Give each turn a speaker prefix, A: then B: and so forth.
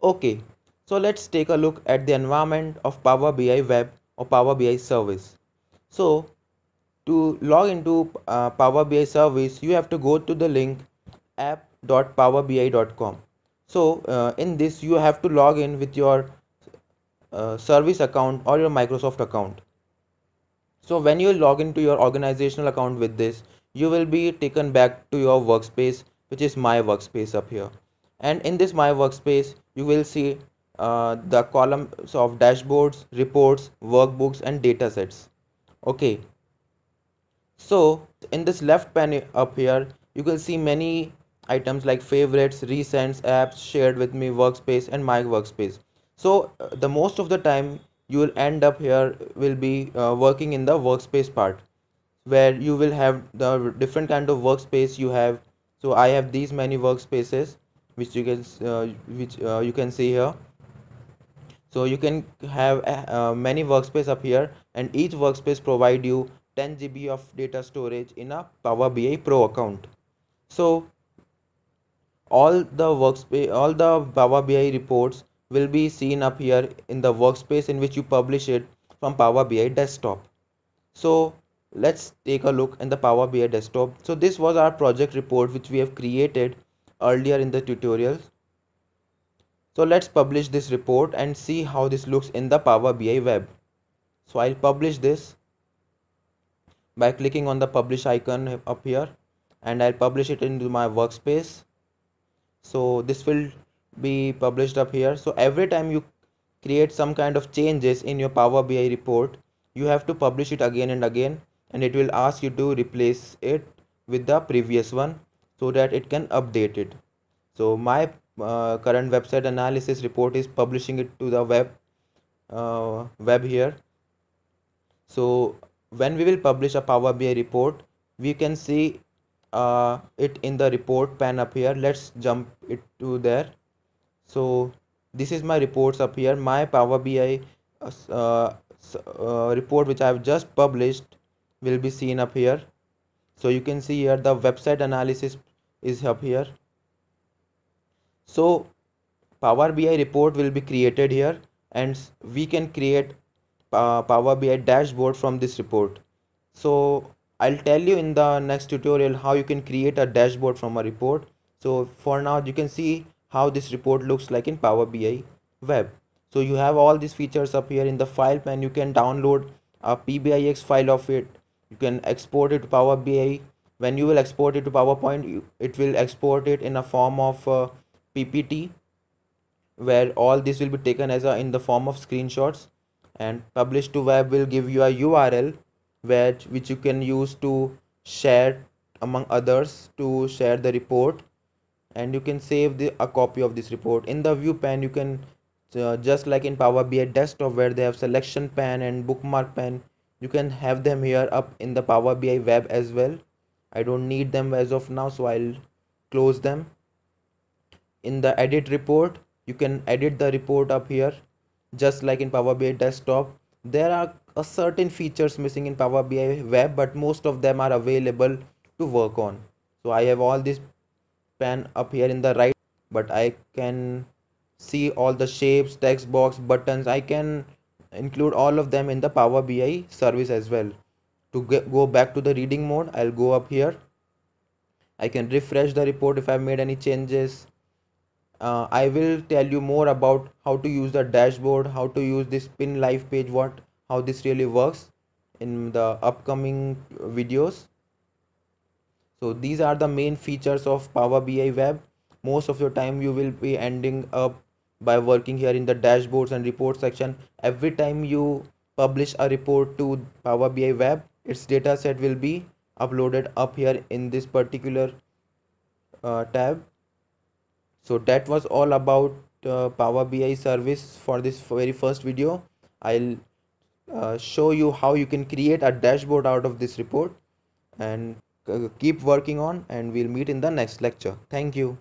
A: Okay, so let's take a look at the environment of Power BI Web or Power BI Service. So to log into Power BI Service, you have to go to the link app.powerbi.com. So in this, you have to log in with your service account or your Microsoft account. So when you log into your organizational account with this, you will be taken back to your workspace, which is my workspace up here. And in this my workspace, you will see the columns of dashboards, reports, workbooks, and data sets. Okay, so in this left panel up here, you will see many items like favorites, recents, apps, shared with me, workspace, and my workspace. So the most of the time you will end up here will be working in the workspace part, where you will have the different kind of workspace you have. So I have these many workspaces which you can see here. So you can have many workspace up here, and each workspace provide you 10 GB of data storage in a Power BI Pro account. So all the Power BI reports will be seen up here in the workspace in which you publish it from Power BI desktop. So let's take a look in the Power BI desktop. So this was our project report which we have created earlier in the tutorial. So let's publish this report and see how this looks in the Power BI web. So I'll publish this by clicking on the publish icon up here, and I'll publish it into my workspace. So this will be published up here. So every time you create some kind of changes in your Power BI report, you have to publish it again and again, and it will ask you to replace it with the previous one so that it can update it. So my current website analysis report is publishing it to the web here. So when we will publish a Power BI report, we can see it in the report pane up here. Let's jump it to there. So this is my reports up here. My Power BI report which I have just published will be seen up here. So you can see here the website analysis is up here. So Power BI report will be created here, and we can create Power BI dashboard from this report. So I'll tell you in the next tutorial how you can create a dashboard from a report. So for now you can see how this report looks like in Power BI web. So you have all these features up here in the file pane. You can download a PBIX file of it. You can export it to Power BI. When you will export it to PowerPoint, it will export it in a form of PPT, where all this will be taken as in the form of screenshots, and publish to web will give you a URL which you can use to share among others to share the report, and you can save a copy of this report. In the view pane, you can just like in Power BI desktop where they have selection pane and bookmark pane, you can have them here up in the Power BI web as well. I don't need them as of now, so I'll close them. In the edit report, you can edit the report up here just like in Power BI desktop. There are a certain features missing in Power BI web, but most of them are available to work on. So I have all this pane up here in the right, but I can see all the shapes, text box, buttons. I can include all of them in the Power BI service as well. To go back to the reading mode, I'll go up here. I can refresh the report if I've made any changes. I will tell you more about how to use the dashboard, how to use this pin live page, how this really works in the upcoming videos. So these are the main features of Power BI web. Most of your time you will be ending up by working here in the dashboards and report section. Every time you publish a report to Power BI web, its data set will be uploaded up here in this particular tab. So that was all about Power BI service for this very first video. I'll show you how you can create a dashboard out of this report, and keep working on, and we'll meet in the next lecture. Thank you.